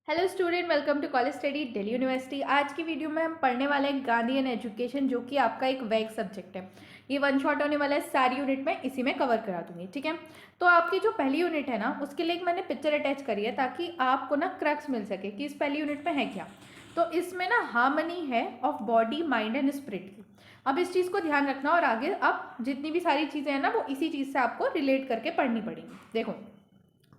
Hello student, welcome to college study Delhi university. आज की video में हम पढ़ने वाले हैं गांधी एंड एजुकेशन, जो कि आपका एक वैग सब्जेक्ट है। ये वन शॉट होने वाला है, सारी यूनिट में इसी में कवर करा दूंगी। ठीक है, तो आपकी जो पहली यूनिट है ना, उसके लिए एक मैंने पिक्चर अटैच करी है ताकि आपको ना क्रक्स मिल सके कि इस पहली यूनिट में है क्या। तो इसमें ना हार्मनी है of body, mind and spirit की। अब इस चीज़ को ध्यान रखना और आगे अब जितनी भी सारी चीज़ें हैं ना, वो इसी चीज़ से आपको रिलेट करके पढ़नी पड़ेंगी। देखो,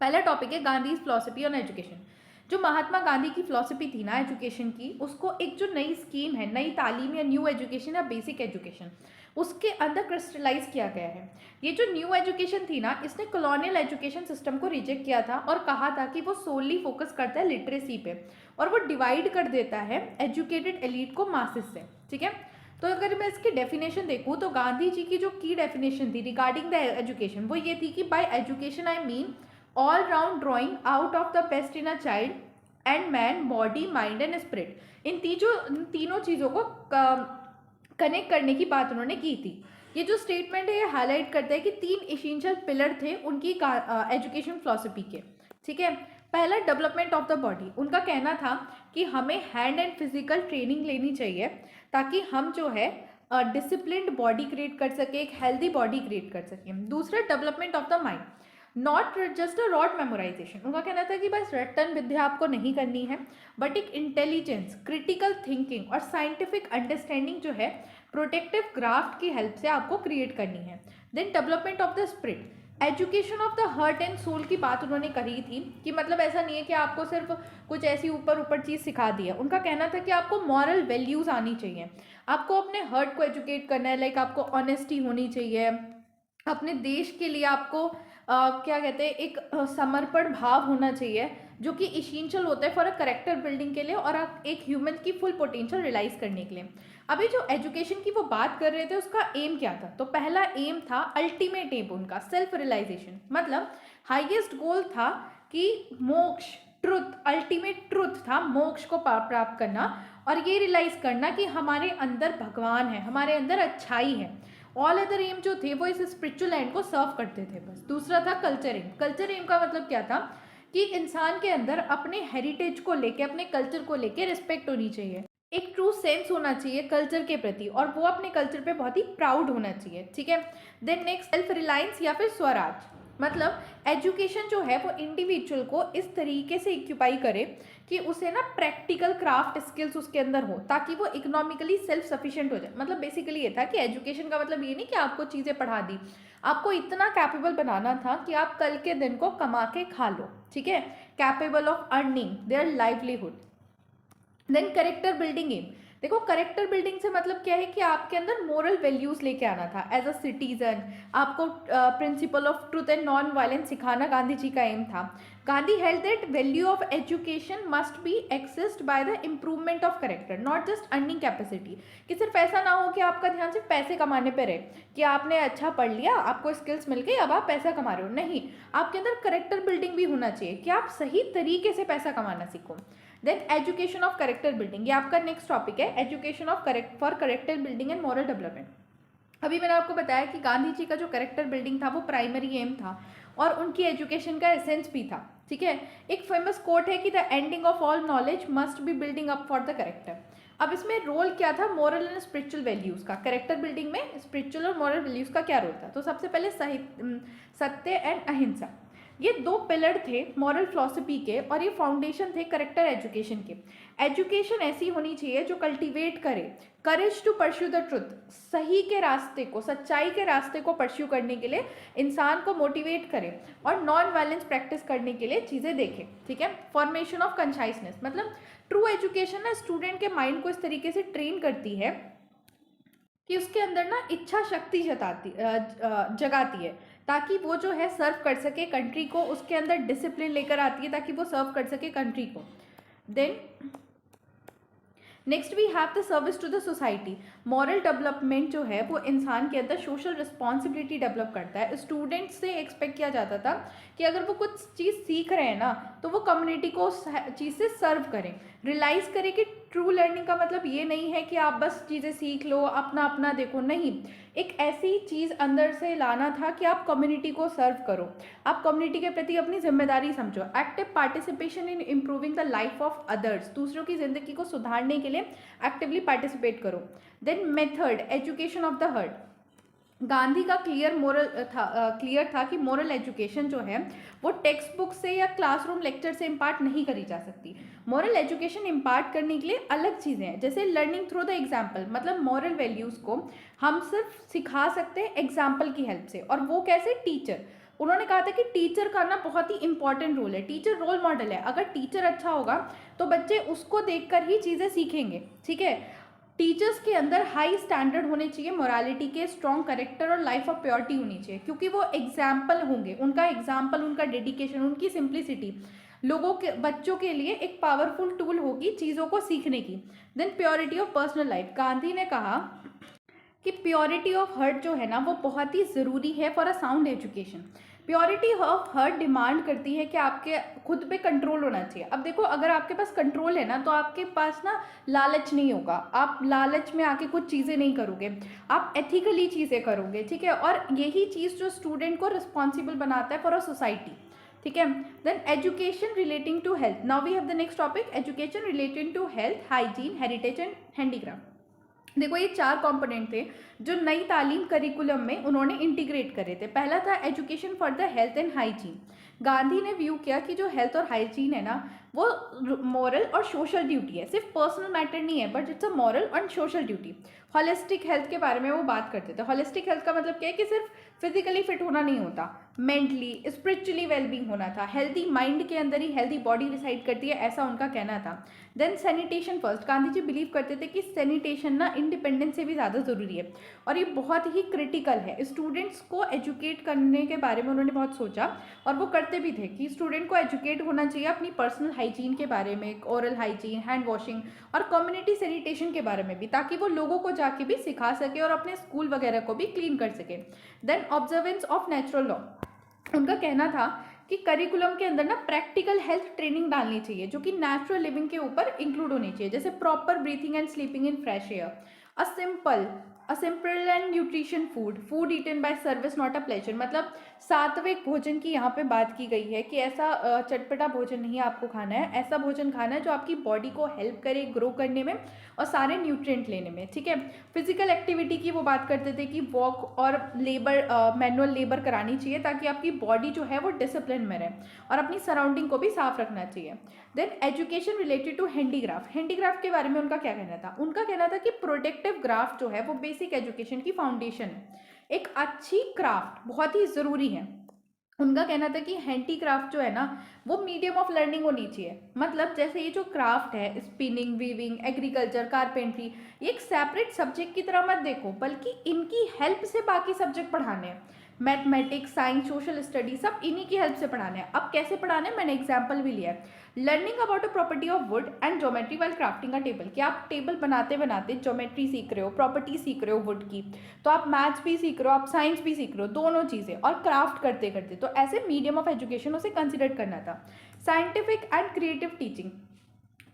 पहला टॉपिक है गांधी फिलॉसफी ऑन एजुकेशन। जो महात्मा गांधी की फिलॉसफी थी ना एजुकेशन की, उसको एक जो नई स्कीम है, नई तालीम या न्यू एजुकेशन या बेसिक एजुकेशन, उसके अंदर क्रिस्टलाइज किया गया है। ये जो न्यू एजुकेशन थी ना, इसने कॉलोनियल एजुकेशन सिस्टम को रिजेक्ट किया था और कहा था कि वो सोनली फोकस करता है लिटरेसी पे और वो डिवाइड कर देता है एजुकेटेड एलीट को मासेस से। ठीक है, तो अगर मैं इसकी डेफिनेशन देखूँ तो गांधी जी की जो की डेफिनेशन थी रिगार्डिंग द एजुकेशन, वो ये थी कि by education I mean all round drawing out of the best in a child and man, body, mind and spirit. इन तीनों चीज़ों को कनेक्ट करने की बात उन्होंने की थी। ये जो स्टेटमेंट है ये हाईलाइट करता है कि तीन एसेंशियल पिलर थे उनकी एजुकेशन फिलॉसफी के। ठीक है, पहला डेवलपमेंट ऑफ द बॉडी। उनका कहना था कि हमें हैंड एंड फिजिकल ट्रेनिंग लेनी चाहिए ताकि हम जो है डिसिप्लिन्ड बॉडी क्रिएट कर सके, एक हेल्दी बॉडी क्रिएट कर सके। दूसरा, development of the mind, not just a rod memorisation. उनका कहना था कि बस रटन विद्या आपको नहीं करनी है, बट एक इंटेलिजेंस, क्रिटिकल थिंकिंग और साइंटिफिक अंडरस्टैंडिंग जो है प्रोटेक्टिव ग्राफ्ट की हेल्प से आपको क्रिएट करनी है। Then development of the spirit, education of the heart and soul की बात उन्होंने करी थी कि मतलब ऐसा नहीं है कि आपको सिर्फ कुछ ऐसी ऊपर ऊपर चीज़ सिखा दी है। उनका कहना था कि आपको मॉरल वैल्यूज़ आनी चाहिए, आपको अपने हार्ट को एजुकेट करना है, लाइक आपको ऑनेस्टी होनी चाहिए, अपने देश के लिए आपको क्या कहते हैं, एक समर्पण भाव होना चाहिए, जो कि इसेंशियल होता है फॉर अ करेक्टर बिल्डिंग के लिए और एक ह्यूमन की फुल पोटेंशियल रियलाइज करने के लिए। अभी जो एजुकेशन की वो बात कर रहे थे, उसका एम क्या था? तो पहला एम था, अल्टीमेट एम उनका सेल्फ रियलाइजेशन, मतलब हाईएस्ट गोल था कि मोक्ष, ट्रुथ, अल्टीमेट ट्रुथ था मोक्ष को प्राप्त करना और ये रियलाइज करना कि हमारे अंदर भगवान है, हमारे अंदर अच्छाई है। ऑल अदर एम जो थे वो इस स्पिरिचुअल एंड को सर्व करते थे बस। दूसरा था कल्चर एम। कल्चर एम का मतलब क्या था कि इंसान के अंदर अपने हेरिटेज को लेके, अपने कल्चर को लेके रिस्पेक्ट होनी चाहिए, एक ट्रू सेंस होना चाहिए कल्चर के प्रति और वो अपने कल्चर पे बहुत ही प्राउड होना चाहिए। ठीक है, देन नेक्स्ट, सेल्फ रिलायंस या फिर स्वराज, मतलब एजुकेशन जो है वो इंडिविजुअल को इस तरीके से इक्विपाई करे कि उसे ना प्रैक्टिकल क्राफ्ट स्किल्स उसके अंदर हो ताकि वो इकोनॉमिकली सेल्फ सफिशिएंट हो जाए। मतलब बेसिकली ये था कि एजुकेशन का मतलब ये नहीं कि आपको चीज़ें पढ़ा दी, आपको इतना कैपेबल बनाना था कि आप कल के दिन को कमा के खा लो। ठीक है, capable of earning their livelihood. Then character building um, देखो करेक्टर बिल्डिंग से मतलब क्या है कि आपके अंदर मोरल वैल्यूज लेके आना था एज अ सिटीजन, आपको principle of truth and non violence सिखाना गांधी जी का एम था। Gandhi held that value of education must be accessed by the improvement of character, not just earning capacity, कि सिर्फ ऐसा ना हो कि आपका ध्यान सिर्फ पैसे कमाने पे रहे कि आपने अच्छा पढ़ लिया, आपको स्किल्स मिल गई, अब आप पैसा कमा रहे हो। नहीं, आपके अंदर करेक्टर बिल्डिंग भी होना चाहिए कि आप सही तरीके से पैसा कमाना सीखो। Then education of character building, ये आपका नेक्स्ट टॉपिक है, education of for character building and moral development. अभी मैंने आपको बताया कि गांधी जी का जो करेक्टर बिल्डिंग था वो प्राइमरी एम था और उनकी एजुकेशन का एसेंस भी था। ठीक है, एक फेमस कोट है कि the ending of all knowledge must be building up for the character. अब इसमें रोल क्या था मॉरल एंड स्पिरिचुअल वैल्यूज़ का? करेक्टर बिल्डिंग में स्पिरिचुअल और मॉरल वैल्यूज़ का क्या रोल था? तो सबसे पहले सत्य एंड अहिंसा, ये दो पिलर थे मॉरल फिलॉसफी के और ये फाउंडेशन थे करेक्टर एजुकेशन के। एजुकेशन ऐसी होनी चाहिए जो कल्टीवेट करे courage to pursue the truth, सही के रास्ते को, सच्चाई के रास्ते को परस्यू करने के लिए इंसान को मोटिवेट करे और नॉन वायलेंस प्रैक्टिस करने के लिए चीज़ें देखे। ठीक है, फॉर्मेशन ऑफ कॉन्शियसनेस, मतलब ट्रू एजुकेशन ना स्टूडेंट के माइंड को इस तरीके से ट्रेन करती है कि उसके अंदर ना इच्छा शक्ति जगाती है ताकि वो जो है सर्व कर सके कंट्री को, उसके अंदर डिसिप्लिन लेकर आती है ताकि वो सर्व कर सके कंट्री को। Then next we have the service to the society, moral development जो है वो इंसान के अंदर सोशल रिस्पॉन्सिबिलिटी डेवलप करता है। स्टूडेंट से एक्सपेक्ट किया जाता था कि अगर वो कुछ चीज़ सीख रहे हैं ना तो वो कम्युनिटी को उस चीज़ से सर्व करें, रियलाइज़ करें कि ट्रू लर्निंग का मतलब ये नहीं है कि आप बस चीज़ें सीख लो, अपना अपना देखो, नहीं, एक ऐसी चीज़ अंदर से लाना था कि आप कम्युनिटी को सर्व करो, आप कम्युनिटी के प्रति अपनी जिम्मेदारी समझो। Active participation in improving the life of others, दूसरों की ज़िंदगी को सुधारने के लिए एक्टिवली पार्टिसिपेट करो। Then method, education of the heart. Gandhi का क्लियर था कि मोरल एजुकेशन जो है वो टेक्स्ट बुक से या क्लासरूम लेक्चर से इम्पार्ट नहीं करी जा सकती। मोरल एजुकेशन इम्पार्ट करने के लिए अलग चीज़ें हैं, जैसे लर्निंग थ्रू द एग्जाम्पल, मतलब मॉरल वैल्यूज़ को हम सिर्फ सिखा सकते हैं एग्जाम्पल की हेल्प से। और वो कैसे? टीचर। उन्होंने कहा था कि टीचर का ना बहुत ही इंपॉर्टेंट रोल है, टीचर रोल मॉडल है। अगर टीचर अच्छा होगा तो बच्चे उसको देखकर ही चीज़ें सीखेंगे, ठीक है। टीचर्स के अंदर हाई स्टैंडर्ड होने चाहिए, मोरालिटी के, स्ट्रॉन्ग करेक्टर और लाइफ ऑफ प्योरिटी होनी चाहिए, क्योंकि वो एग्जाम्पल होंगे। उनका एग्जाम्पल, उनका डेडिकेशन, उनकी सिंप्लिसिटी लोगों के, बच्चों के लिए एक पावरफुल टूल होगी चीज़ों को सीखने की। Then purity of personal life. Gandhi ने कहा कि प्योरिटी ऑफ हार्ट जो है ना वो बहुत ही ज़रूरी है for a sound education. Purity of heart demand करती है कि आपके खुद पे कंट्रोल होना चाहिए। अब देखो, अगर आपके पास कंट्रोल है ना तो आपके पास ना लालच नहीं होगा, आप लालच में आके कुछ चीज़ें नहीं करोगे, आप एथिकली चीज़ें करोगे, ठीक है। और यही चीज़ जो स्टूडेंट को रिस्पॉन्सिबल बनाता है फॉर अ सोसाइटी, ठीक है। Then education relating to health. Now we have the next topic, education relating to health, hygiene, heritage and handicraft. देखो, ये 4 कंपोनेंट थे जो नई तालीम करिकुलम में उन्होंने इंटीग्रेट करे थे। पहला था education for the health and hygiene. Gandhi ने व्यू किया कि जो हेल्थ और हाइजीन है ना वो मॉरल और सोशल ड्यूटी है, सिर्फ पर्सनल मैटर नहीं है, बट इट्स अ मॉरल और सोशल ड्यूटी। हॉलिस्टिक हेल्थ के बारे में वो बात करते थे। हॉलिस्टिक हेल्थ का मतलब क्या है कि सिर्फ फिजिकली फिट होना नहीं होता, मेंटली स्पिरिचुअली वेलबींग होना था। हेल्दी माइंड के अंदर ही हेल्दी बॉडी रिसाइड करती है, ऐसा उनका कहना था। Then sanitation first. Gandhi ji believe करते थे कि सैनिटेशन ना इंडिपेंडेंस से भी ज़्यादा ज़रूरी है और ये बहुत ही क्रिटिकल है। स्टूडेंट्स को एजुकेट करने के बारे में उन्होंने बहुत सोचा और वो करते भी थे कि स्टूडेंट को एजुकेट होना चाहिए अपनी पर्सनल हाइजीन के बारे में, ओरल हाइजीन, हैंड वॉशिंग और कम्युनिटी सैनिटेशन के बारे में भी, ताकि वो लोगों को जाके भी सिखा सके और अपने स्कूल वगैरह को भी क्लीन कर सके। Then observance of natural law. उनका कहना था कि करिकुलम के अंदर ना प्रैक्टिकल हेल्थ ट्रेनिंग डालनी चाहिए जो कि नेचुरल लिविंग के ऊपर इंक्लूड होनी चाहिए, जैसे proper breathing and sleeping in fresh air, a simple and nutrition food eaten by service not a pleasure. मतलब सात्विक भोजन की यहाँ पे बात की गई है कि ऐसा चटपटा भोजन नहीं आपको खाना है, ऐसा भोजन खाना है जो आपकी बॉडी को हेल्प करे ग्रो करने में और सारे न्यूट्रिएंट लेने में, ठीक है। फिजिकल एक्टिविटी की वो बात करते थे कि वॉक और मैनुअल लेबर करानी चाहिए ताकि आपकी बॉडी जो है वो डिसिप्लिन में रहे और अपनी सराउंडिंग को भी साफ रखना चाहिए। Then education related to handicraft. Handicraft के बारे में उनका क्या कहना था? उनका कहना था कि प्रोडक्टिव क्राफ्ट जो है वो बेसिक एजुकेशन की फाउंडेशन है। एक अच्छी क्राफ्ट बहुत ही ज़रूरी है। उनका कहना था कि हैंडीक्राफ्ट जो है ना वो मीडियम ऑफ लर्निंग होनी चाहिए। मतलब जैसे ये जो क्राफ्ट है, स्पिनिंग, वीविंग, एग्रीकल्चर, कारपेंट्री, ये एक सेपरेट सब्जेक्ट की तरह मत देखो, बल्कि इनकी हेल्प से बाकी सब्जेक्ट पढ़ाने हैं। मैथमेटिक्स, साइंस, सोशल स्टडी सब इन्हीं की हेल्प से पढ़ाने हैं। अब कैसे पढ़ाने हैं, मैंने एग्जाम्पल भी लिया है। Learning about a property of would and geometry while crafting a table, कि आप टेबल बनाते बनाते ज्योमेट्री सीख रहे हो, प्रॉपर्टी सीख रहे हो वुड की, तो आप मैथ्स भी सीख रहे हो, आप साइंस भी सीख रहे हो, दोनों चीज़ें, और क्राफ्ट करते करते, तो ऐसे मीडियम ऑफ एजुकेशन उसे कंसिडर करना था। Scientific and creative teaching.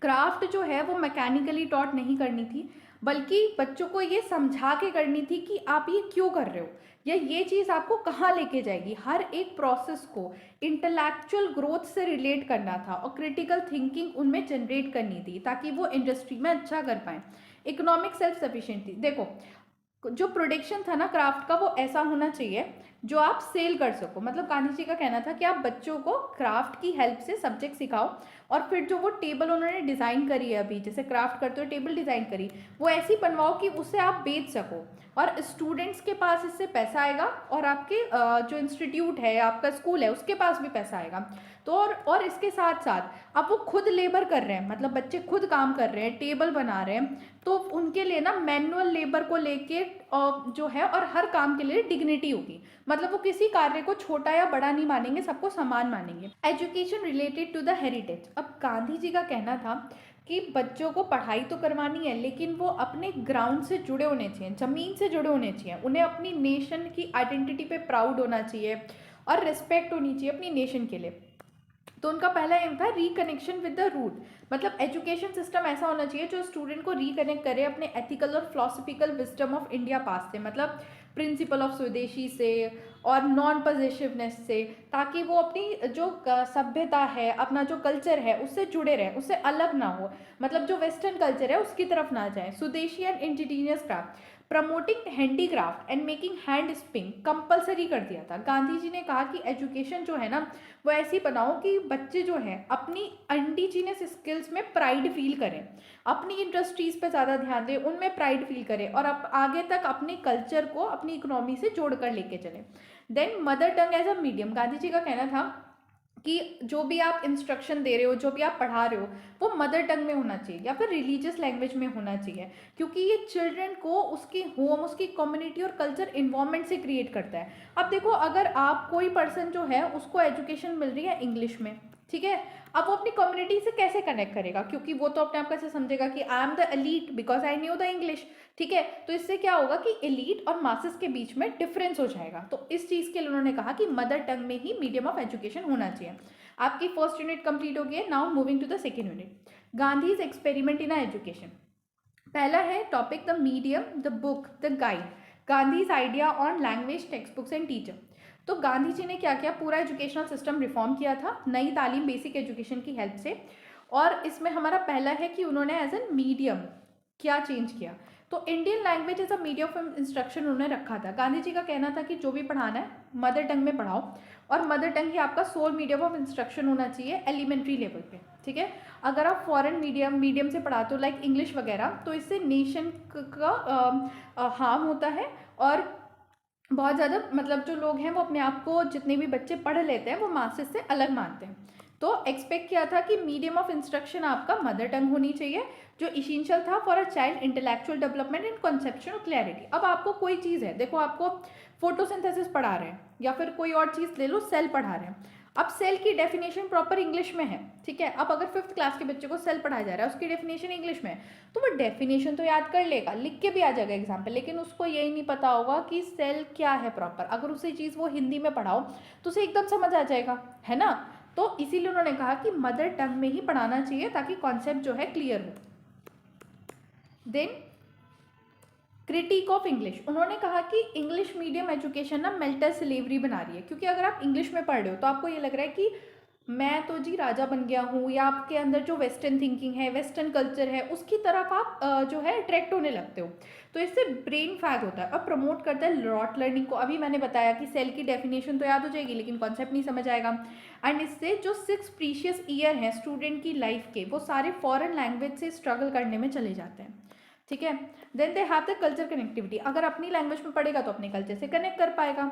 Craft जो है वो मैकेनिकली टॉट नहीं करनी थी, बल्कि बच्चों को ये समझा के करनी थी कि आप ये क्यों कर रहे हो या ये चीज़ आपको कहाँ लेके जाएगी। हर एक प्रोसेस को इंटेलेक्चुअल ग्रोथ से रिलेट करना था और क्रिटिकल थिंकिंग उनमें जनरेट करनी थी ताकि वो इंडस्ट्री में अच्छा कर पाएँ। Economic self sufficiency. देखो, जो प्रोडक्शन था ना क्राफ्ट का वो ऐसा होना चाहिए जो आप सेल कर सको। मतलब गांधी जी का कहना था कि आप बच्चों को क्राफ्ट की हेल्प से सब्जेक्ट सिखाओ और फिर जो वो टेबल उन्होंने डिज़ाइन करी है, अभी जैसे क्राफ्ट करते हो टेबल डिज़ाइन करी, वो ऐसी बनवाओ कि उसे आप बेच सको और स्टूडेंट्स के पास इससे पैसा आएगा और आपके जो इंस्टीट्यूट है, आपका स्कूल है, उसके पास भी पैसा आएगा। तो और इसके साथ साथ अब वो खुद लेबर कर रहे हैं, मतलब बच्चे खुद काम कर रहे हैं, टेबल बना रहे हैं, तो उनके लिए ना मैनुअल लेबर को लेके जो है और हर काम के लिए डिग्निटी होगी। मतलब वो किसी कार्य को छोटा या बड़ा नहीं मानेंगे, सबको समान मानेंगे। Education related to the heritage. अब गांधी जी का कहना था कि बच्चों को पढ़ाई तो करवानी है लेकिन वो अपने ग्राउंड से जुड़े होने चाहिए, ज़मीन से जुड़े होने चाहिए, उन्हें अपनी नेशन की आइडेंटिटी पे प्राउड होना चाहिए और रिस्पेक्ट होनी चाहिए अपनी नेशन के लिए। तो उनका पहला एम था रिकनेक्शन विद द रूट, मतलब एजुकेशन सिस्टम ऐसा होना चाहिए जो स्टूडेंट को रिकनेक्ट करे अपने एथिकल और फिलोसफिकल विजडम ऑफ इंडिया पास से, मतलब प्रिंसिपल ऑफ स्वदेशी से और नॉन पॉजिटिवनेस से, ताकि वो अपनी जो सभ्यता है, अपना जो कल्चर है उससे जुड़े रहे, उससे अलग ना हो, मतलब जो वेस्टर्न कल्चर है उसकी तरफ ना जाए। स्वदेशी and indigenous craft, promoting handicraft and making hand spin compulsory कर दिया था। गांधी जी ने कहा कि एजुकेशन जो है ना वो ऐसी बनाओ कि बच्चे जो हैं अपनी इंडिजीनियस स्किल्स में प्राइड फील करें, अपनी इंडस्ट्रीज पे ज़्यादा ध्यान दें, उनमें प्राइड फील करें और अब आगे तक अपने कल्चर को अपनी इकोनॉमी से जोड़कर लेके चलें। Then mother tongue as a medium, Gandhi ji का कहना था कि जो भी आप इंस्ट्रक्शन दे रहे हो, जो भी आप पढ़ा रहे हो, वो मदर टंग में होना चाहिए या फिर रिलीजियस लैंग्वेज में होना चाहिए, क्योंकि ये चिल्ड्रन को उसकी होम, उसकी कम्युनिटी और कल्चर इन्वायरमेंट से क्रिएट करता है। अब देखो, अगर आप कोई पर्सन जो है उसको एजुकेशन मिल रही है इंग्लिश में, ठीक है, अब वो अपनी कम्युनिटी से कैसे कनेक्ट करेगा, क्योंकि वो तो अपने आप कैसे समझेगा कि I am the elite because I knew the English, ठीक है। तो इससे क्या होगा कि एलीट और मासेस के बीच में डिफरेंस हो जाएगा। तो इस चीज़ के लिए उन्होंने कहा कि मदर टंग में ही मीडियम ऑफ एजुकेशन होना चाहिए। आपकी फर्स्ट यूनिट कंप्लीट हो गई है। Now moving to the second unit, Gandhi's experiment in education. पहला है topic the medium, the book, the guide, Gandhi's idea on language, text books and teacher. तो गांधी जी ने क्या किया, पूरा एजुकेशनल सिस्टम रिफॉर्म किया था नई तालीम बेसिक एजुकेशन की हेल्प से। और इसमें हमारा पहला है कि उन्होंने एज एन मीडियम क्या चेंज किया, तो Indian language as a medium of instruction उन्होंने रखा था। गांधी जी का कहना था कि जो भी पढ़ाना है मदर टंग में पढ़ाओ, और मदर टंग ही आपका सोल मीडियम ऑफ इंस्ट्रक्शन होना चाहिए एलिमेंट्री लेवल पे, ठीक है। अगर आप फॉरेन मीडियम से पढ़ाते हो लाइक इंग्लिश वगैरह, तो इससे नेशन का हार्म होता है और बहुत ज़्यादा, मतलब जो लोग हैं वो अपने आप को, जितने भी बच्चे पढ़ लेते हैं वो मासेस से अलग मानते हैं। तो एक्सपेक्ट किया था कि मीडियम ऑफ इंस्ट्रक्शन आपका मदर टंग होनी चाहिए, जो इसेंशियल था for a child intellectual development and conception clarity. अब आपको कोई चीज़ है, देखो आपको फोटोसिंथेसिस पढ़ा रहे हैं या फिर कोई और चीज़ ले लो, सेल पढ़ा रहे हैं, अब सेल की डेफिनेशन प्रॉपर इंग्लिश में है, ठीक है। अब अगर 5th क्लास के बच्चे को सेल पढ़ाया जा रहा है, उसकी डेफिनेशन इंग्लिश में है, तो वो डेफिनेशन तो याद कर लेगा, लिख के भी आ जाएगा एग्जाम्पल, लेकिन उसको यही नहीं पता होगा कि सेल क्या है प्रॉपर। अगर उसे चीज़ वो हिंदी में पढ़ाओ तो उसे एकदम समझ आ जाएगा, है ना। तो इसीलिए उन्होंने कहा कि मदर टंग में ही पढ़ाना चाहिए ताकि कॉन्सेप्ट जो है क्लियर हो। देन क्रिटिक ऑफ इंग्लिश, उन्होंने कहा कि इंग्लिश मीडियम एजुकेशन ना मेल्टर स्लेवरी बना रही है, क्योंकि अगर आप इंग्लिश में पढ़ रहे हो तो आपको ये लग रहा है कि मैं तो जी राजा बन गया हूँ, या आपके अंदर जो वेस्टर्न थिंकिंग है, वेस्टर्न कल्चर है, उसकी तरफ आप जो है अट्रैक्ट होने लगते हो। तो इससे ब्रेन फैग होता है और प्रमोट करता है लॉट लर्निंग को। अभी मैंने बताया कि सेल की डेफिनेशन तो याद हो जाएगी लेकिन कॉन्सेप्ट नहीं समझ आएगा। एंड इससे जो 6 प्रीशियस ईयर हैं स्टूडेंट की लाइफ के, वो सारे फॉरेन लैंग्वेज से स्ट्रगल करने में चले जाते हैं, ठीक है। Then they have the culture connectivity, अगर अपनी लैंग्वेज में पढ़ेगा तो अपने कल्चर से कनेक्ट कर पाएगा।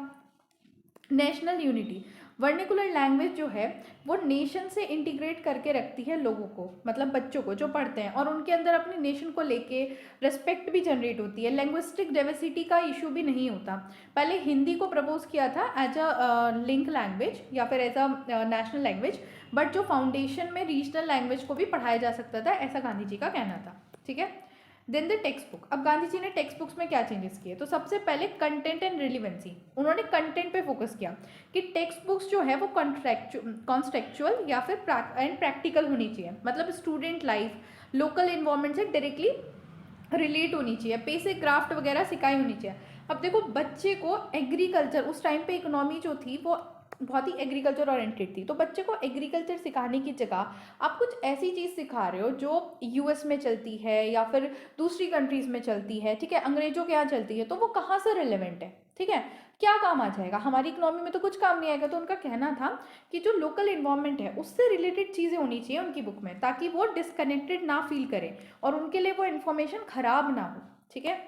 नेशनल यूनिटी, वर्निकुलर लैंग्वेज जो है वो नेशन से इंटीग्रेट करके रखती है लोगों को, मतलब बच्चों को जो पढ़ते हैं, और उनके अंदर अपने नेशन को लेके रिस्पेक्ट भी जनरेट होती है। लैंग्विस्टिक डाइवर्सिटी का इशू भी नहीं होता। पहले हिंदी को प्रपोज किया था एज अ लिंक लैंग्वेज या फिर as a national language, but जो फाउंडेशन में रीजनल लैंग्वेज को भी पढ़ाया जा सकता था, ऐसा गांधी जी का कहना था, ठीक है। देन द टेक्स्ट बुक, अब गांधी जी ने टेक्स्ट बुक्स में क्या चेंजेस किए, तो सबसे पहले कंटेंट एंड रिलीवेंसी, उन्होंने कंटेंट पे फोकस किया कि टेक्स्ट बुक्स जो है वो कॉन्टेक्चुअल या फिर एंड प्रैक्टिकल होनी चाहिए, मतलब स्टूडेंट लाइफ, लोकल इन्वायरमेंट से डायरेक्टली रिलेट होनी चाहिए, बेसिक क्राफ्ट वगैरह सिखाई होनी चाहिए। अब देखो बच्चे को एग्रीकल्चर, उस टाइम पे इकोनॉमी जो थी वो बहुत ही एग्रीकल्चर ओरिएंटेड थी, तो बच्चे को एग्रीकल्चर सिखाने की जगह आप कुछ ऐसी चीज़ सिखा रहे हो जो यूएस में चलती है या फिर दूसरी कंट्रीज़ में चलती है, ठीक है, अंग्रेजों के यहाँ चलती है, तो वो कहाँ से रिलेवेंट है, ठीक है, क्या काम आ जाएगा, हमारी इकोनॉमी में तो कुछ काम नहीं आएगा। तो उनका कहना था कि जो लोकल इन्वायरमेंट है उससे रिलेटेड चीज़ें होनी चाहिए उनकी बुक में, ताकि वो डिसकनेक्टेड ना फील करें और उनके लिए वो इन्फॉर्मेशन खराब ना हो, ठीक है।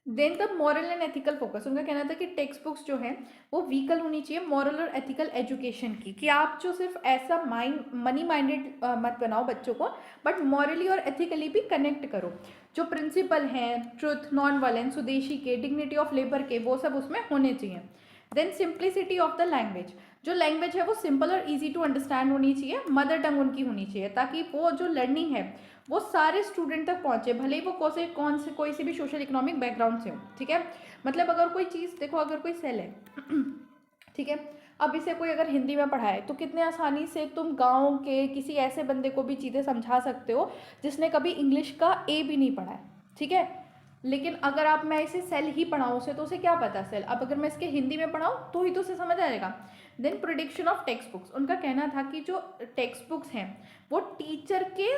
Then the moral and ethical focus, उनका कहना था कि टेक्स्ट बुक्स जो है वो व्हीकल होनी चाहिए मॉरल और एथिकल एजुकेशन की, कि आप जो सिर्फ ऐसा मनी माइंडेड मत बनाओ बच्चों को, बट मॉरली और एथिकली भी कनेक्ट करो। जो प्रिंसिपल हैं ट्रुथ, नॉन वायलेंस, स्वदेशी के, डिग्निटी ऑफ लेबर के, वो सब उसमें होने चाहिए। Then simplicity of the language, जो लैंग्वेज है वो सिंपल और इजी टू अंडरस्टैंड होनी चाहिए, मदर टंग उनकी होनी चाहिए, ताकि वो जो लर्निंग है वो सारे स्टूडेंट तक पहुंचे, भले ही वो कोई से भी सोशल इकोनॉमिक बैकग्राउंड से हो। ठीक है, मतलब अगर कोई चीज़ देखो, अगर कोई सेल है ठीक है, अब इसे कोई अगर हिंदी में पढ़ाए तो कितने आसानी से तुम गाँव के किसी ऐसे बंदे को भी चीज़ें समझा सकते हो जिसने कभी इंग्लिश का ए भी नहीं पढ़ा है। ठीक है, लेकिन अगर आप मैं इसे सेल ही पढ़ाऊँ उसे, तो उसे क्या पता सेल, अब अगर मैं इसके हिंदी में पढ़ाऊँ तो ही तो उसे समझ आएगा। Then production of text books, उनका कहना था कि जो टेक्स्ट बुक्स हैं वो टीचर के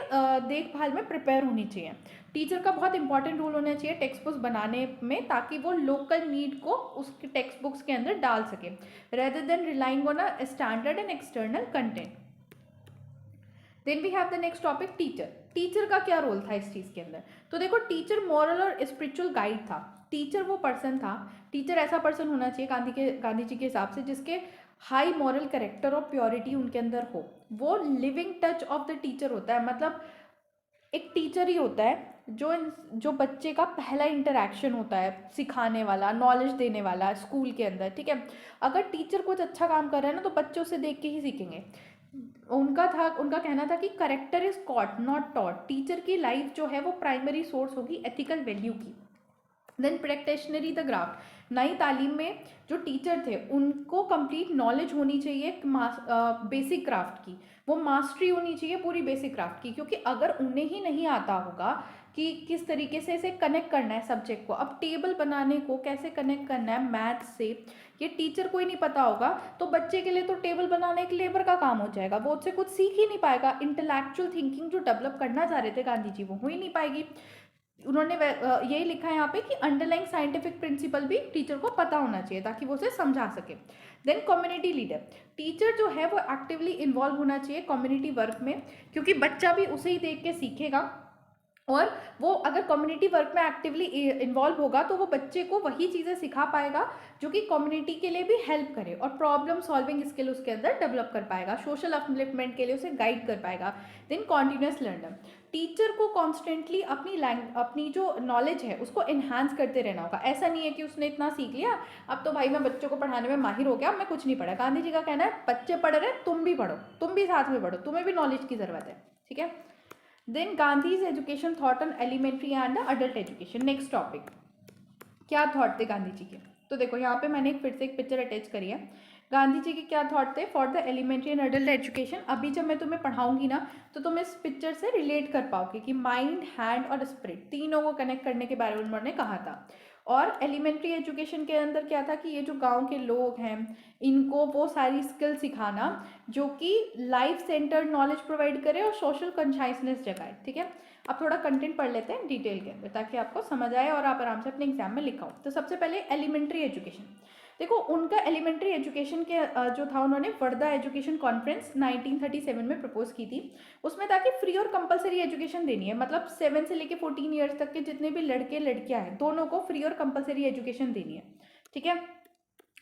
देखभाल में प्रिपेयर होनी चाहिए। टीचर का बहुत इंपॉर्टेंट रोल होना चाहिए टेक्स्ट बुक्स बनाने में, ताकि वो लोकल नीड को उसके टेक्स्ट बुक्स के अंदर डाल सके, rather than relying on a standard and external content. Then we have the next topic teacher. Teacher का क्या रोल था इस चीज़ के अंदर, तो देखो टीचर मॉरल और स्पिरिचुअल गाइड था। टीचर वो पर्सन था, टीचर ऐसा पर्सन होना चाहिए गांधी जी के हिसाब से जिसके हाई मॉरल कैरेक्टर और प्योरिटी उनके अंदर हो। वो living touch of the teacher होता है, मतलब एक टीचर ही होता है जो बच्चे का पहला इंटरेक्शन होता है, सिखाने वाला, नॉलेज देने वाला स्कूल के अंदर। ठीक है, अगर टीचर कुछ अच्छा काम कर रहा है ना तो बच्चे उसे देख के ही सीखेंगे। उनका कहना था कि character is caught not taught. Teacher की लाइफ जो है वो प्राइमरी सोर्स होगी एथिकल वैल्यू की। Then practitioner the craft, Nai Talim में जो टीचर थे उनको कंप्लीट नॉलेज होनी चाहिए बेसिक क्राफ्ट की, वो मास्टरी होनी चाहिए पूरी बेसिक क्राफ्ट की, क्योंकि अगर उन्हें ही नहीं आता होगा कि किस तरीके से इसे कनेक्ट करना है सब्जेक्ट को, अब टेबल बनाने को कैसे कनेक्ट करना है मैथ से, ये टीचर को ही नहीं पता होगा तो बच्चे के लिए तो टेबल बनाने एक लेबर का काम हो जाएगा, वो उससे कुछ सीख ही नहीं पाएगा। इंटेलेक्चुअल थिंकिंग जो डेवलप करना चाह रहे थे गांधी जी वो हो ही नहीं पाएगी। उन्होंने यही लिखा है यहाँ पे कि अंडरलाइंग साइंटिफिक प्रिंसिपल भी टीचर को पता होना चाहिए ताकि वो उसे समझा सके। देन कम्युनिटी लीडर, टीचर जो है वो एक्टिवली इन्वॉल्व होना चाहिए कम्युनिटी वर्क में, क्योंकि बच्चा भी उसे ही देख के सीखेगा, और वो अगर कम्युनिटी वर्क में एक्टिवली इन्वॉल्व होगा तो वो बच्चे को वही चीज़ें सिखा पाएगा जो कि कम्युनिटी के लिए भी हेल्प करे, और प्रॉब्लम सॉल्विंग स्किल उसके अंदर डेवलप कर पाएगा, सोशल अपलिफ्टमेंट के लिए उसे गाइड कर पाएगा। देन कॉन्टिन्यूस लर्नर, टीचर को कॉन्स्टेंटली अपनी जो नॉलेज है उसको इन्हांस करते रहना होगा। ऐसा नहीं है कि उसने इतना सीख लिया अब तो भाई मैं बच्चों को पढ़ाने में माहिर हो गया, मैं कुछ नहीं पढ़ा। गांधी जी का कहना है बच्चे पढ़ रहे तुम भी पढ़ो, तुम भी साथ में पढ़ो, तुम्हें भी नॉलेज की ज़रूरत है। ठीक है, then Gandhi's education thought on elementary and adult education. Next topic, क्या थॉट थे गांधी जी के, तो देखो यहाँ पे मैंने फिर से एक पिक्चर अटैच करी है। गांधी जी के क्या थॉट थे for the elementary and adult education. अभी जब मैं तुम्हें पढ़ाऊंगी ना तो तुम इस पिक्चर से रिलेट कर पाओगे कि माइंड, हैंड और स्पिरिट तीनों को कनेक्ट करने के बारे में उन्होंने कहा था। और एलिमेंट्री एजुकेशन के अंदर क्या था कि ये जो गांव के लोग हैं इनको वो सारी स्किल सिखाना जो कि लाइफ सेंटर्ड नॉलेज प्रोवाइड करे और सोशल कॉन्शियसनेस जगाए। ठीक है, अब थोड़ा कंटेंट पढ़ लेते हैं डिटेल के अंदर ताकि आपको समझ आए और आप आराम से अपने एग्जाम में लिखाओ। तो सबसे पहले एलिमेंट्री एजुकेशन, देखो उनका एलिमेंट्री एजुकेशन के जो था उन्होंने वर्धा एजुकेशन कॉन्फ्रेंस 1937 में प्रपोज की थी। उसमें ताकि फ्री और कंपलसरी एजुकेशन देनी है, मतलब 7 से लेके 14 ईयर्स तक के जितने भी लड़के लड़कियां हैं दोनों को फ्री और कंपलसरी एजुकेशन देनी है। ठीक है,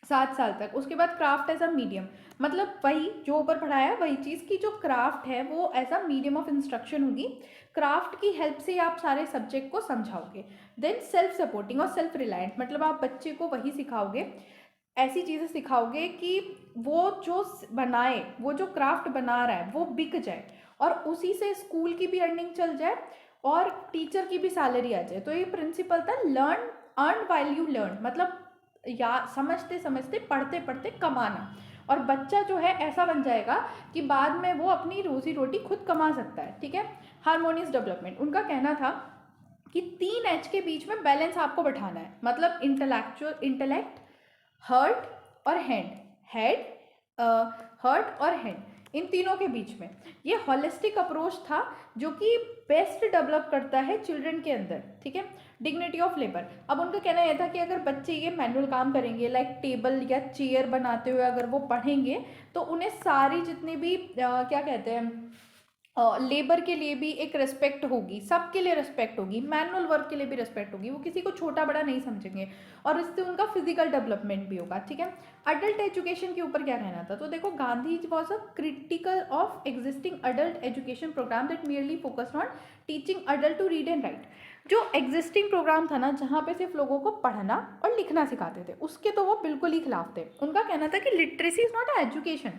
7 साल तक। उसके बाद क्राफ्ट एज अ मीडियम, मतलब वही जो ऊपर पढ़ाया वही चीज़ की जो क्राफ्ट है वो as a medium of instruction होगी, क्राफ्ट की हेल्प से आप सारे सब्जेक्ट को समझाओगे। देन सेल्फ सपोर्टिंग और सेल्फ रिलायंट, मतलब आप बच्चे को वही सिखाओगे, ऐसी चीज़ें सिखाओगे कि वो जो बनाए, वो जो क्राफ्ट बना रहा है वो बिक जाए और उसी से स्कूल की भी अर्निंग चल जाए और टीचर की भी सैलरी आ जाए। तो ये प्रिंसिपल था learn earn while you learn, मतलब या समझते समझते पढ़ते पढ़ते कमाना, और बच्चा जो है ऐसा बन जाएगा कि बाद में वो अपनी रोजी रोटी खुद कमा सकता है। ठीक है, हारमोनियस डेवलपमेंट, उनका कहना था कि 3 H के बीच में बैलेंस आपको बैठाना है, मतलब इंटेलेक्ट, हर्ट और हर्ट और हैंड, इन तीनों के बीच में ये हॉलिस्टिक अप्रोच था जो कि बेस्ट डेवलप करता है चिल्ड्रन के अंदर। ठीक है, डिग्निटी ऑफ लेबर, अब उनका कहना यह था कि अगर बच्चे ये मैनुअल काम करेंगे लाइक टेबल या चेयर बनाते हुए अगर वो पढ़ेंगे तो उन्हें सारी जितनी भी क्या कहते हैं लेबर के लिए भी एक रिस्पेक्ट होगी, सबके लिए रिस्पेक्ट होगी, मैनुअल वर्क के लिए भी रिस्पेक्ट होगी, वो किसी को छोटा बड़ा नहीं समझेंगे और इससे उनका फिजिकल डेवलपमेंट भी होगा। ठीक है, अडल्ट एजुकेशन के ऊपर क्या कहना था? तो देखो, Gandhi was a critical of existing adult education program that merely focused on teaching adult to read and write. जो एग्जिस्टिंग प्रोग्राम था ना, जहाँ पे सिर्फ लोगों को पढ़ना और लिखना सिखाते थे, उसके तो वो बिल्कुल ही खिलाफ थे। उनका कहना था कि literacy is not a education,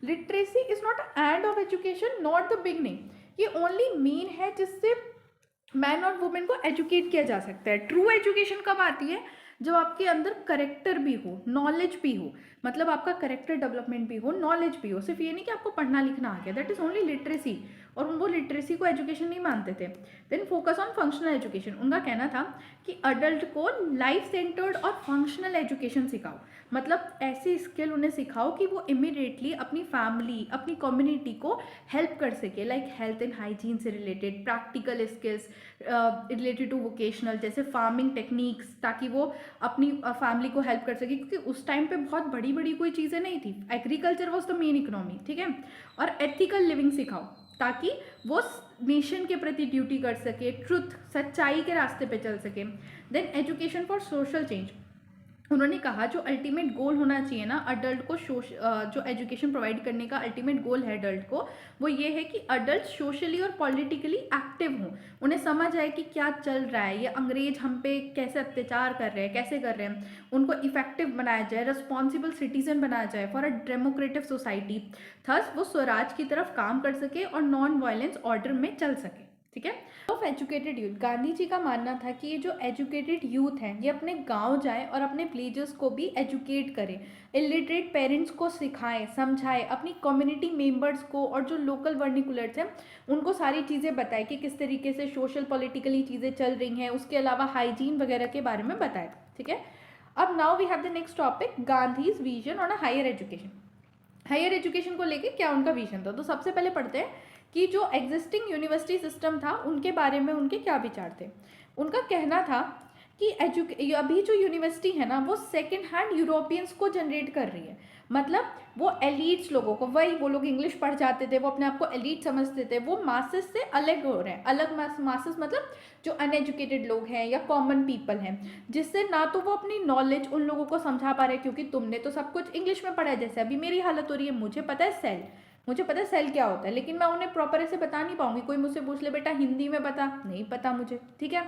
literacy is not end of education, not the beginning. ये ओनली मीन है जिससे मैन और वुमेन को एजुकेट किया जा सकता है। ट्रू एजुकेशन कब आती है? जब आपके अंदर करेक्टर भी हो, नॉलेज भी हो, मतलब आपका करेक्टर डेवलपमेंट भी हो, नॉलेज भी हो। सिर्फ ये नहीं कि आपको पढ़ना लिखना आ गया, दैट इज ओनली लिटरेसी। और वो लिटरेसी को एजुकेशन नहीं मानते थे। Then focus on functional education. उनका कहना था कि अडल्ट को लाइफ सेंटर्ड और फंक्शनल एजुकेशन सिखाओ, मतलब ऐसी स्किल उन्हें सिखाओ कि वो इमीडिएटली अपनी फैमिली, अपनी कम्युनिटी को हेल्प कर सके, लाइक हेल्थ एंड हाइजीन से related practical skills related to vocational, जैसे फार्मिंग टेक्निक्स, ताकि वो अपनी फैमिली को हेल्प कर सके, क्योंकि उस टाइम पे बहुत बड़ी बड़ी कोई चीज़ें नहीं थी, agriculture was the main economy. ठीक है, और एथिकल लिविंग सिखाओ ताकि वो नेशन के प्रति ड्यूटी कर सके, ट्रुथ, सच्चाई के रास्ते पे चल सके। Then education for social change. उन्होंने कहा जो अल्टीमेट गोल होना चाहिए ना अडल्ट को, जो एजुकेशन प्रोवाइड करने का अल्टीमेट गोल है अडल्ट को, वो ये है कि अडल्ट सोशली और पॉलिटिकली एक्टिव हों। उन्हें समझ आए कि क्या चल रहा है, ये अंग्रेज हम पे कैसे अत्याचार कर रहे हैं, कैसे कर रहे हैं, उनको इफेक्टिव बनाया जाए, रिस्पॉन्सिबल सिटीजन बनाया जाए for a democratic society. Thus वो स्वराज की तरफ काम कर सके और नॉन वायलेंस ऑर्डर में चल सके। ठीक है, of educated youth. Gandhi ji का मानना था कि ये जो एजुकेटेड यूथ हैं ये अपने गांव जाए और अपने विलेजेस को भी एजुकेट करें, इलिटरेट पेरेंट्स को सिखाएं, समझाएं, अपनी कम्युनिटी मेंबर्स को और जो लोकल वर्निकुलर्स हैं उनको सारी चीज़ें बताएं कि किस तरीके से सोशल पॉलिटिकली चीज़ें चल रही हैं, उसके अलावा हाइजीन वगैरह के बारे में बताएं। ठीक है, अब now we have the next topic, Gandhi's vision on a higher education. Higher education को लेके क्या उनका विजन था? तो सबसे पहले पढ़ते हैं कि जो एग्जिस्टिंग यूनिवर्सिटी सिस्टम था उनके बारे में उनके क्या विचार थे। उनका कहना था कि अभी जो यूनिवर्सिटी है ना वो सेकेंड हैंड यूरोपियंस को जनरेट कर रही है, मतलब वो एलिट्स लोगों को, वही वो लोग इंग्लिश पढ़ जाते थे, वो अपने आप को एलिट समझते थे, वो मासेस से अलग हो रहे हैं। अलग मासेस मतलब जो अनएजुकेटेड लोग हैं या कॉमन पीपल हैं, जिससे ना तो वो अपनी नॉलेज उन लोगों को समझा पा रहे, क्योंकि तुमने तो सब कुछ इंग्लिश में पढ़ा है। जैसे अभी मेरी हालत हो रही है, मुझे पता है सेल, मुझे पता है सेल क्या होता है, लेकिन मैं उन्हें प्रॉपर ऐसे बता नहीं पाऊंगी। कोई मुझसे पूछ ले बेटा हिंदी में बता, नहीं पता मुझे। ठीक है,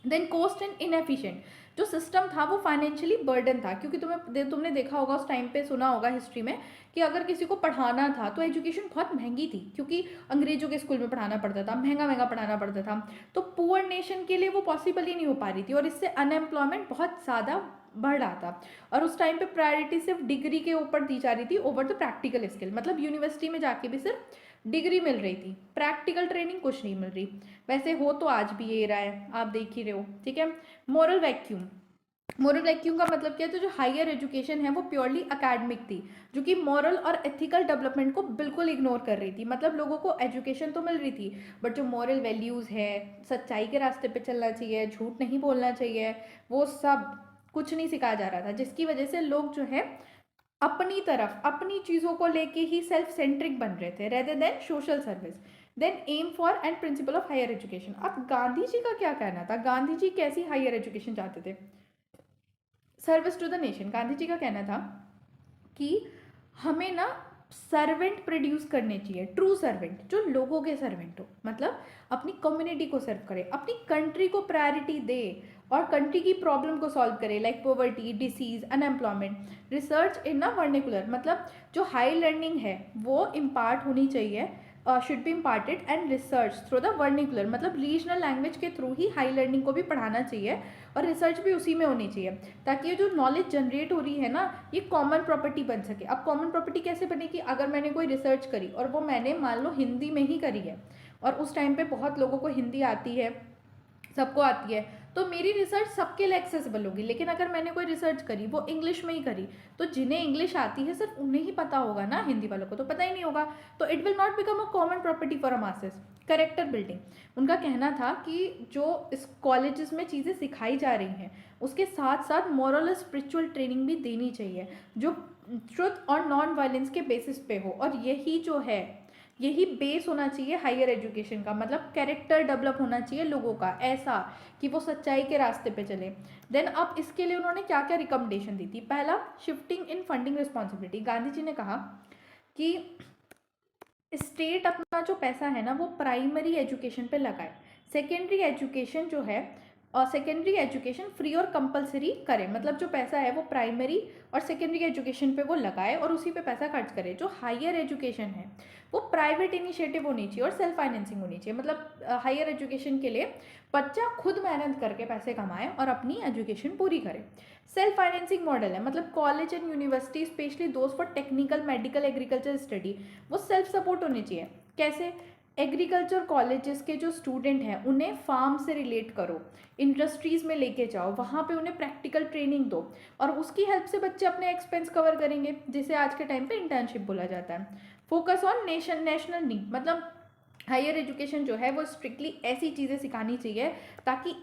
देन कॉस्ट एंड इनएफिशिएंट। जो सिस्टम था वो फाइनेंशियली बर्डन था, क्योंकि तुमने देखा होगा उस टाइम पे, सुना होगा हिस्ट्री में कि अगर किसी को पढ़ाना था तो एजुकेशन बहुत महंगी थी, क्योंकि अंग्रेजों के स्कूल में पढ़ाना पड़ता था, महंगा महंगा पढ़ाना पड़ता था, तो पुअर नेशन के लिए वो पॉसिबल ही नहीं हो पा रही थी, और इससे अनएम्प्लॉयमेंट बहुत ज़्यादा बढ़ रहा था। और उस टाइम पे प्रायोरिटी सिर्फ डिग्री के ऊपर दी जा रही थी ओवर द प्रैक्टिकल स्किल, मतलब यूनिवर्सिटी में जाके भी सिर्फ डिग्री मिल रही थी, प्रैक्टिकल ट्रेनिंग कुछ नहीं मिल रही। वैसे हो तो आज भी ये रहा है, आप देख ही रहे हो। ठीक है, मोरल वैक्यूम। मोरल वैक्यूम का मतलब क्या है? तो जो हायर एजुकेशन है वो प्योरली अकेडमिक थी, जो कि मॉरल और एथिकल डेवलपमेंट को बिल्कुल इग्नोर कर रही थी। मतलब लोगों को एजुकेशन तो मिल रही थी, बट जो मॉरल वैल्यूज़ है, सच्चाई के रास्ते पे चलना चाहिए, झूठ नहीं बोलना चाहिए, वो सब कुछ नहीं सिखाया जा रहा था, जिसकी वजह से लोग जो है अपनी तरफ अपनी चीज़ों को लेके ही सेल्फ सेंट्रिक बन रहे थे, rather than social service. Then aim for and principle of higher education. अब गांधी जी का क्या कहना था? गांधी जी कैसी हायर एजुकेशन चाहते थे? Service to the nation. Gandhi ji का कहना था कि हमें ना सर्वेंट प्रोड्यूस करने चाहिए, ट्रू सर्वेंट, जो लोगों के सर्वेंट हो, मतलब अपनी कम्युनिटी को सर्व करे, अपनी कंट्री को प्रायोरिटी दे और कंट्री की प्रॉब्लम को सॉल्व करे, like poverty, disease, unemployment. Research इन अ वर्निकुलर, मतलब जो हाई लर्निंग है वो इम्पार्ट होनी चाहिए, should be imparted and research through the vernacular, मतलब रीजनल लैंग्वेज के थ्रू ही हाई लर्निंग को भी पढ़ाना चाहिए और रिसर्च भी उसी में होनी चाहिए, ताकि ये जो नॉलेज जनरेट हो रही है ना ये कॉमन प्रॉपर्टी बन सके। अब कॉमन प्रॉपर्टी कैसे बनेगी? अगर मैंने कोई रिसर्च करी और वो मैंने मान लो हिंदी में ही करी है, और उस टाइम पे बहुत लोगों को हिंदी आती है, सबको आती है, तो मेरी रिसर्च सबके लिए एक्सेसिबल होगी। लेकिन अगर मैंने कोई रिसर्च करी वो इंग्लिश में ही करी, तो जिन्हें इंग्लिश आती है सिर्फ उन्हें ही पता होगा ना, हिंदी वालों को तो पता ही नहीं होगा, तो it will not become a common property for a masses. Character building. उनका कहना था कि जो इस कॉलेजेस में चीज़ें सिखाई जा रही हैं उसके साथ साथ मॉरल और स्पिरिचुअल ट्रेनिंग भी देनी चाहिए, जो ट्रुथ और नॉन वायलेंस के बेसिस पे हो। और यही जो है यही बेस होना चाहिए हायर एजुकेशन का, मतलब कैरेक्टर डेवलप होना चाहिए लोगों का ऐसा कि वो सच्चाई के रास्ते पे चले। देन अब इसके लिए उन्होंने क्या क्या रिकमेंडेशन दी थी। पहला, shifting in funding responsibility. Gandhi ji ने कहा कि स्टेट अपना जो पैसा है ना वो प्राइमरी एजुकेशन पे लगाए, सेकेंडरी एजुकेशन जो है और सेकेंडरी एजुकेशन फ्री और कंपलसरी करे, मतलब जो पैसा है वो प्राइमरी और सेकेंडरी एजुकेशन पे वो लगाए और उसी पे पैसा खर्च करे। जो हायर एजुकेशन है वो प्राइवेट इनिशिएटिव होनी चाहिए और सेल्फ फाइनेंसिंग होनी चाहिए, मतलब हायर एजुकेशन के लिए बच्चा खुद मेहनत करके पैसे कमाए और अपनी एजुकेशन पूरी करे। सेल्फ फाइनेंसिंग मॉडल है, मतलब college and university specially those for technical, medical, agriculture study वो सेल्फ सपोर्ट होनी चाहिए। कैसे? एग्रीकल्चर कॉलेजेस के जो स्टूडेंट हैं उन्हें फार्म से रिलेट करो, इंडस्ट्रीज़ में लेके जाओ, वहाँ पे उन्हें प्रैक्टिकल ट्रेनिंग दो और उसकी हेल्प से बच्चे अपने एक्सपेंस कवर करेंगे, जिसे आज के टाइम पे इंटर्नशिप बोला जाता है। फोकस ऑन नेशनल नीड, मतलब हायर एजुकेशन जो है वो स्ट्रिक्टली ऐसी चीज़ें सिखानी चाहिए ताकि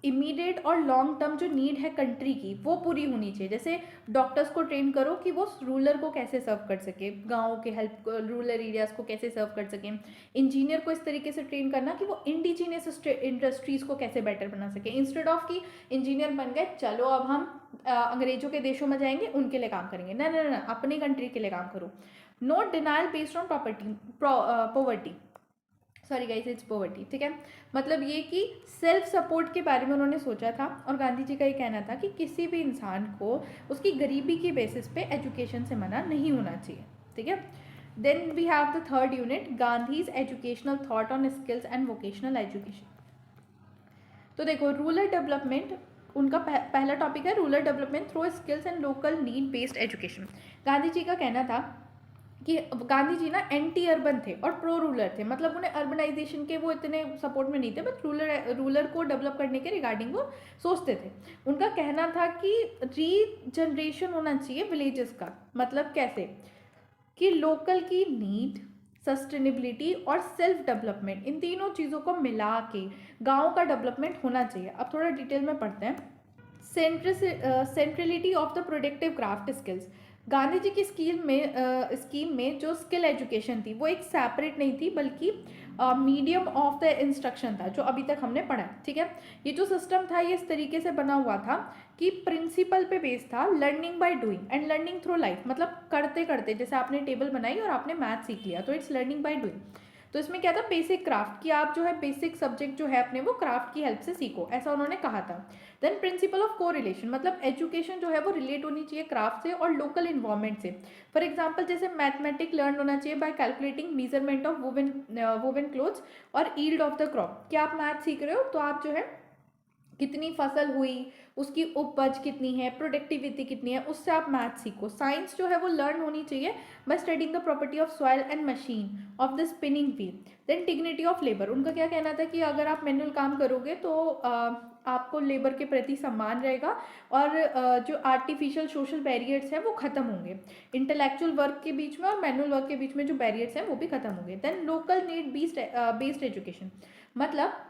इमीडिएट और लॉन्ग टर्म जो नीड है कंट्री की वो पूरी होनी चाहिए। जैसे डॉक्टर्स को ट्रेन करो कि वो रूरल को कैसे सर्व कर सके, गाँव के हेल्प रूरल एरियाज़ को कैसे सर्व कर सकें। इंजीनियर को इस तरीके से ट्रेन करना कि वो इंडिजीनियस इंडस्ट्रीज़ को कैसे बेटर बना सके, इंस्टेड ऑफ कि इंजीनियर बन गए चलो अब हम अंग्रेजों के देशों में जाएंगे उनके लिए काम करेंगे। ना ना ना, अपनी कंट्री के लिए काम करो। No denial based on poverty, sorry guys it's poverty, ठीक है। मतलब ये कि सेल्फ सपोर्ट के बारे में उन्होंने सोचा था और गांधी जी का ये कहना था कि किसी भी इंसान को उसकी गरीबी की बेसिस पे एजुकेशन से मना नहीं होना चाहिए, ठीक है। Then we have the third unit, Gandhi's educational thought on skills and vocational education. तो देखो रूरल डेवलपमेंट उनका पहला टॉपिक है, rural development through skills and local need based education. Gandhi ji का कहना था कि गांधी जी ना एंटी अर्बन थे और प्रो रूरल थे, मतलब उन्हें अर्बनाइजेशन के वो इतने सपोर्ट में नहीं थे, बट रूरल को डेवलप करने के रिगार्डिंग वो सोचते थे। उनका कहना था कि रीजनरेशन होना चाहिए विलेजेस का, मतलब कैसे कि लोकल की नीड, सस्टेनेबिलिटी और सेल्फ डेवलपमेंट, इन तीनों चीज़ों को मिला के गाँव का डेवलपमेंट होना चाहिए। अब थोड़ा डिटेल में पढ़ते हैं। Centrality of the productive craft skills. Gandhi ji की स्कीम में जो स्किल एजुकेशन थी वो एक सेपरेट नहीं थी बल्कि मीडियम ऑफ द इंस्ट्रक्शन था, जो अभी तक हमने पढ़ा, ठीक है। ये जो सिस्टम था ये इस तरीके से बना हुआ था कि प्रिंसिपल पे बेस था, learning by doing and learning through life, मतलब करते करते, जैसे आपने टेबल बनाई और आपने मैथ सीख लिया तो इट्स लर्निंग बाय डूइंग। तो इसमें क्या था, बेसिक क्राफ्ट, कि आप जो है बेसिक सब्जेक्ट जो है अपने वो क्राफ्ट की हेल्प से सीखो, ऐसा उन्होंने कहा था। देन प्रिंसिपल ऑफ कोरिलेशन, मतलब एजुकेशन जो है वो रिलेट होनी चाहिए क्राफ्ट से और लोकल इन्वायरमेंट से। फॉर एग्जांपल जैसे मैथमेटिक लर्न होना चाहिए bye calculating measurement of woven clothes और ईल्ड ऑफ द क्रॉप, कि आप मैथ सीख रहे हो तो आप जो है कितनी फसल हुई, उसकी उपज कितनी है, प्रोडक्टिविटी कितनी है, उससे आप मैथ सीखो। साइंस जो है वो लर्न होनी चाहिए by studying the property of soil and machine of the spinning wheel. Then dignity of labour, उनका क्या कहना था कि अगर आप मैनुअल काम करोगे तो आपको लेबर के प्रति सम्मान रहेगा और जो आर्टिफिशियल सोशल बैरियर्स हैं वो खत्म होंगे, इंटेलेक्चुअल वर्क के बीच में और मैनुअल वर्क के बीच में जो बैरियर्स हैं वो भी खत्म होंगे। Then local need based education, मतलब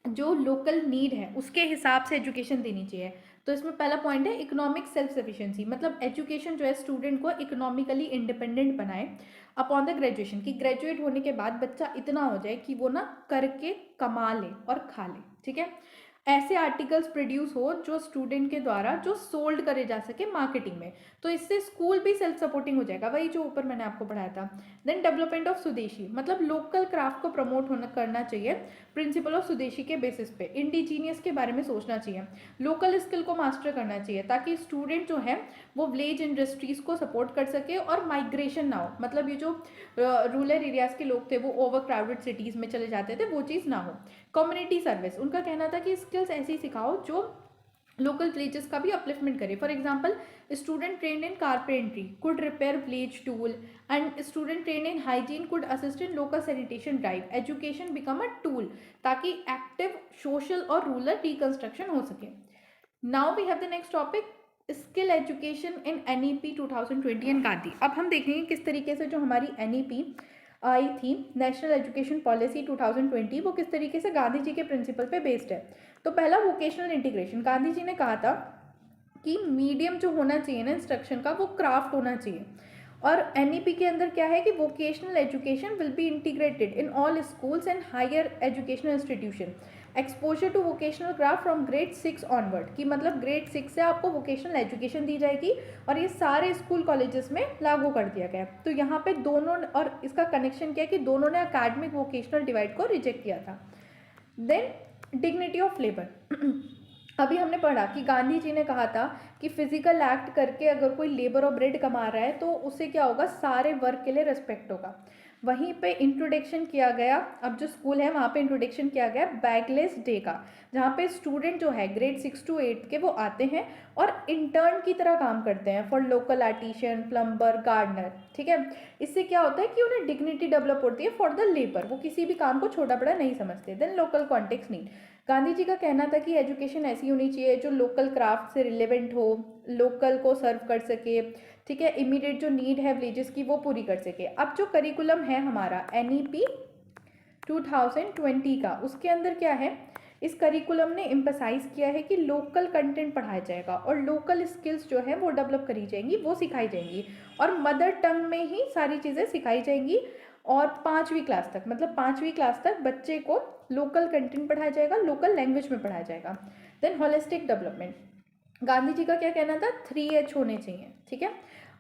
जो लोकल नीड है उसके हिसाब से एजुकेशन देनी चाहिए। तो इसमें पहला पॉइंट है इकोनॉमिक सेल्फ सफिशिएंसी, मतलब एजुकेशन जो है स्टूडेंट को इकोनॉमिकली इंडिपेंडेंट बनाए अपॉन द ग्रेजुएशन, कि ग्रेजुएट होने के बाद बच्चा इतना हो जाए कि वो ना करके कमा ले और खा ले, ठीक है। ऐसे आर्टिकल्स प्रोड्यूस हो जो स्टूडेंट के द्वारा जो सोल्ड करे जा सके मार्केटिंग में, तो इससे स्कूल भी सेल्फ सपोर्टिंग हो जाएगा, वही जो ऊपर मैंने आपको पढ़ाया था। देन डेवलपमेंट ऑफ स्वदेशी, मतलब लोकल क्राफ्ट को प्रमोट होना करना चाहिए, प्रिंसिपल ऑफ स्वदेशी के बेसिस पे इंडिजीनियस के बारे में सोचना चाहिए, लोकल स्किल को मास्टर करना चाहिए ताकि स्टूडेंट जो है वो विलेज इंडस्ट्रीज को सपोर्ट कर सके और माइग्रेशन ना हो, मतलब ये जो रूरल एरियाज के लोग थे वो ओवर क्राउडेड सिटीज़ में चले जाते थे, वो चीज़ ना हो। कम्युनिटी सर्विस, उनका कहना था कि स्किल्स ऐसी सिखाओ जो लोकल विलेजेस का भी अपलिफ्टमेंट करे। For example student train in carpentry could repair village tool and student train in hygiene could assist in local sanitation drive, education become a tool ताकि एक्टिव सोशल और rural reconstruction हो सके। Now we have the next topic, skill education in NEP 2020 and Gandhi. अब हम देखेंगे किस तरीके से जो हमारी NEP आई थी, नेशनल एजुकेशन पॉलिसी 2020, वो किस तरीके से गांधी जी के प्रिंसिपल पे बेस्ड है। तो पहला वोकेशनल इंटीग्रेशन, गांधी जी ने कहा था कि मीडियम जो होना चाहिए ना इंस्ट्रक्शन का वो क्राफ्ट होना चाहिए और एनईपी के अंदर क्या है कि vocational education will be integrated in all schools and higher educational institution, exposure to vocational craft from grade 6 onward, कि मतलब ग्रेड 6 से आपको वोकेशनल एजुकेशन दी जाएगी और ये सारे स्कूल कॉलेजेस में लागू कर दिया गया। तो यहाँ पे दोनों, और इसका कनेक्शन क्या है कि दोनों ने अकेडमिक वोकेशनल डिवाइड को रिजेक्ट किया था। Then dignity of labour. अभी हमने पढ़ा कि गांधी जी ने कहा था कि फिजिकल एक्ट करके अगर कोई लेबर और ब्रेड कमा रहा है तो उससे क्या होगा, सारे वर्क के लिए रिस्पेक्ट होगा। वहीं पे इंट्रोडक्शन किया गया, अब जो स्कूल है वहाँ पे इंट्रोडक्शन किया गया बैगलेस डे का, जहाँ पे स्टूडेंट जो है ग्रेड 6 to 8 के वो आते हैं और इंटर्न की तरह काम करते हैं for local artisan, plumber, gardener. ठीक है, इससे क्या होता है कि उन्हें डिग्निटी डेवलप होती है फॉर द लेबर, वो किसी भी काम को छोटा बड़ा नहीं समझते। Then local context need, Gandhi ji का कहना था कि एजुकेशन ऐसी होनी चाहिए जो लोकल क्राफ्ट से रिलेवेंट हो, लोकल को सर्व कर सके, ठीक है, इमीडिएट जो नीड है विलेजेस की वो पूरी कर सके। अब जो करिकुलम है हमारा एनईपी 2020 का, उसके अंदर क्या है, इस करिकुलम ने एम्फसाइज किया है कि लोकल कंटेंट पढ़ाया जाएगा और लोकल स्किल्स जो है वो डेवलप करी जाएंगी, वो सिखाई जाएंगी और मदर टंग में ही सारी चीज़ें सिखाई जाएंगी। और 5वीं क्लास तक, मतलब 5वीं क्लास तक बच्चे को लोकल कंटेंट पढ़ाया जाएगा, लोकल लैंग्वेज में पढ़ाया जाएगा। Then holistic development, Gandhi ji का क्या कहना था, 3H होने चाहिए। ठीक है,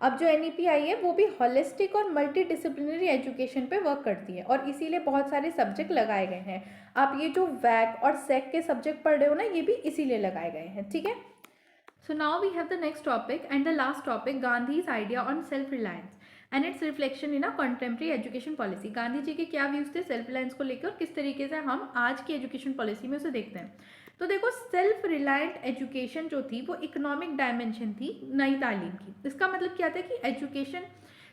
अब जो एनईपी आई है वो भी होलिस्टिक और मल्टी डिसिप्लिनरी एजुकेशन पे वर्क करती है और इसीलिए बहुत सारे सब्जेक्ट लगाए गए हैं। आप ये जो वैक और सेक के सब्जेक्ट पढ़ रहे हो ना, ये भी इसीलिए लगाए गए हैं। ठीक है, so now we have the next topic and the last topic, Gandhi's idea on self reliance and its reflection in a contemporary education policy. Gandhi ji के क्या व्यूज थे सेल्फ रिलायंस को लेकर और किस तरीके से हम आज की एजुकेशन पॉलिसी में उसे देखते हैं। तो देखो, सेल्फ रिलायंट एजुकेशन जो थी वो इकोनॉमिक डायमेंशन थी नई तालीम की। इसका मतलब क्या था कि एजुकेशन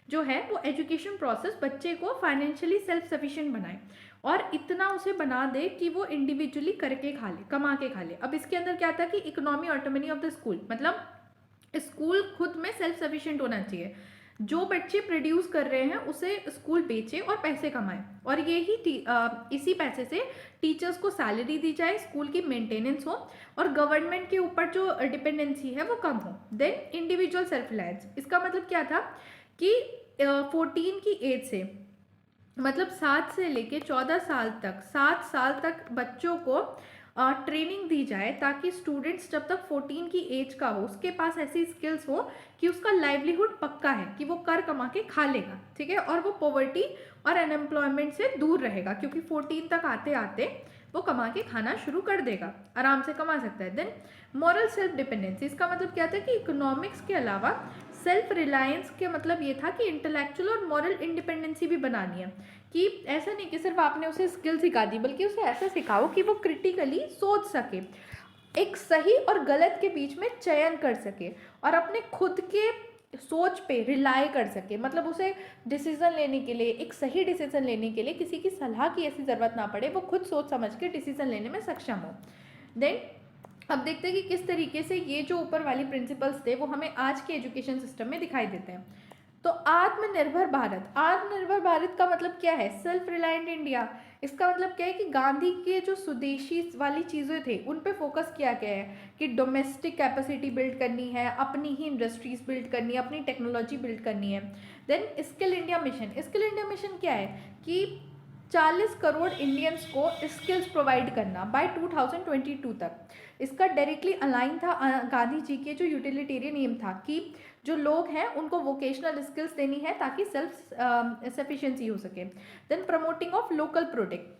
जो है वो एजुकेशन प्रोसेस बच्चे को फाइनेंशियली सेल्फ सफिशिएंट बनाए और इतना उसे बना दे कि वो इंडिविजुअली करके खा ले, कमा के खा ले। अब इसके अंदर क्या था कि economy autonomy of the school, मतलब स्कूल खुद में सेल्फ सफिशिएंट होना चाहिए, जो बच्चे प्रोड्यूस कर रहे हैं उसे स्कूल बेचे और पैसे कमाए और यही इसी पैसे से टीचर्स को सैलरी दी जाए, स्कूल की मेंटेनेंस हो और गवर्नमेंट के ऊपर जो डिपेंडेंसी है वो कम हो। देन इंडिविजुअल सेल्फ रिलायंस, इसका मतलब क्या था कि 14 की एज से, मतलब 7 से लेके 14 साल तक, 7 साल तक बच्चों को ट्रेनिंग दी जाए ताकि स्टूडेंट्स जब तक 14 की एज का हो उसके पास ऐसी स्किल्स हो कि उसका लाइवलीहुड पक्का है, कि वो कर कमा के खा लेगा। ठीक है, और वो पॉवर्टी और अनएम्प्लॉयमेंट से दूर रहेगा क्योंकि 14 तक आते आते वो कमा के खाना शुरू कर देगा, आराम से कमा सकता है। देन मॉरल सेल्फ डिपेंडेंसी, इसका मतलब क्या था कि इकोनॉमिक्स के अलावा सेल्फ रिलायंस के मतलब ये था कि इंटेलेक्चुअल और मॉरल इंडिपेंडेंसी भी बनानी है, कि ऐसा नहीं कि सिर्फ आपने उसे स्किल सिखा दी, बल्कि उसे ऐसा सिखाओ कि वो क्रिटिकली सोच सके, एक सही और गलत के बीच में चयन कर सके और अपने खुद के सोच पे रिलाई कर सके। मतलब उसे डिसीजन लेने के लिए, एक सही डिसीजन लेने के लिए किसी की सलाह की ऐसी ज़रूरत ना पड़े, वो खुद सोच समझ के डिसीजन लेने में सक्षम हो। देन अब देखते हैं कि किस तरीके से ये जो ऊपर वाली प्रिंसिपल्स थे वो हमें आज के एजुकेशन सिस्टम में दिखाई देते हैं। तो आत्मनिर्भर भारत, आत्मनिर्भर भारत का मतलब क्या है, सेल्फ रिलायंट इंडिया। इसका मतलब क्या है कि गांधी के जो स्वदेशी वाली चीज़ें थे उन पे फोकस किया गया है कि डोमेस्टिक कैपेसिटी बिल्ड करनी है, अपनी ही इंडस्ट्रीज बिल्ड करनी है, अपनी टेक्नोलॉजी बिल्ड करनी है। Then skill India mission, skill India mission क्या है कि 40 करोड़ इंडियंस को स्किल्स प्रोवाइड करना बाय 2022 तक। इसका डायरेक्टली अलाइन था गांधी जी के जो यूटिलिटेरियन एम था कि जो लोग हैं उनको वोकेशनल स्किल्स देनी है ताकि सेल्फ सफिशिएंसी हो सके। Then promoting of local product,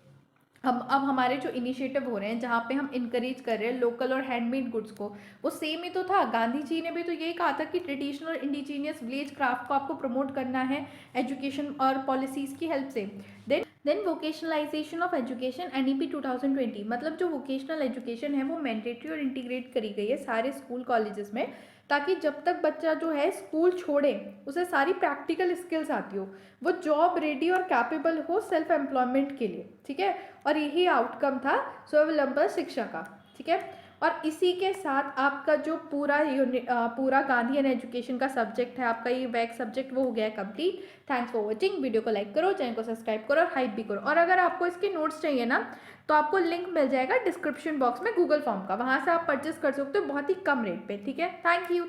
अब हमारे जो इनिशिएटिव हो रहे हैं जहाँ पे हम इनकरेज कर रहे हैं लोकल और हैंडमेड गुड्स को, वो सेम ही तो था। गांधी जी ने भी तो यही कहा था कि ट्रेडिशनल इंडिजीनियस विलेज क्राफ्ट को आपको प्रमोट करना है एजुकेशन और पॉलिसीज़ की हेल्प से। Then vocationalisation of education NEP 2020, मतलब जो वोकेशनल एजुकेशन है वो मैंडेटरी और इंटीग्रेट करी गई है सारे स्कूल कॉलेजेस में, ताकि जब तक बच्चा जो है स्कूल छोड़े उसे सारी प्रैक्टिकल स्किल्स आती हो, वो जॉब रेडी और कैपेबल हो सेल्फ एम्प्लॉयमेंट के लिए। ठीक है, और यही आउटकम था स्वावलंबन शिक्षा का। ठीक है, और इसी के साथ आपका जो पूरा गांधी एंड एजुकेशन का सब्जेक्ट है, आपका ये वैक सब्जेक्ट वो हो गया है complete. Thanks for watching, video को लाइक करो, चैनल को सब्सक्राइब करो और हाइप भी करो। और अगर आपको इसके नोट्स चाहिए ना तो आपको लिंक मिल जाएगा डिस्क्रिप्शन बॉक्स में गूगल फॉर्म का, वहाँ से आप परचेस कर सकते हो बहुत ही कम रेट पे। ठीक है, थैंक यू।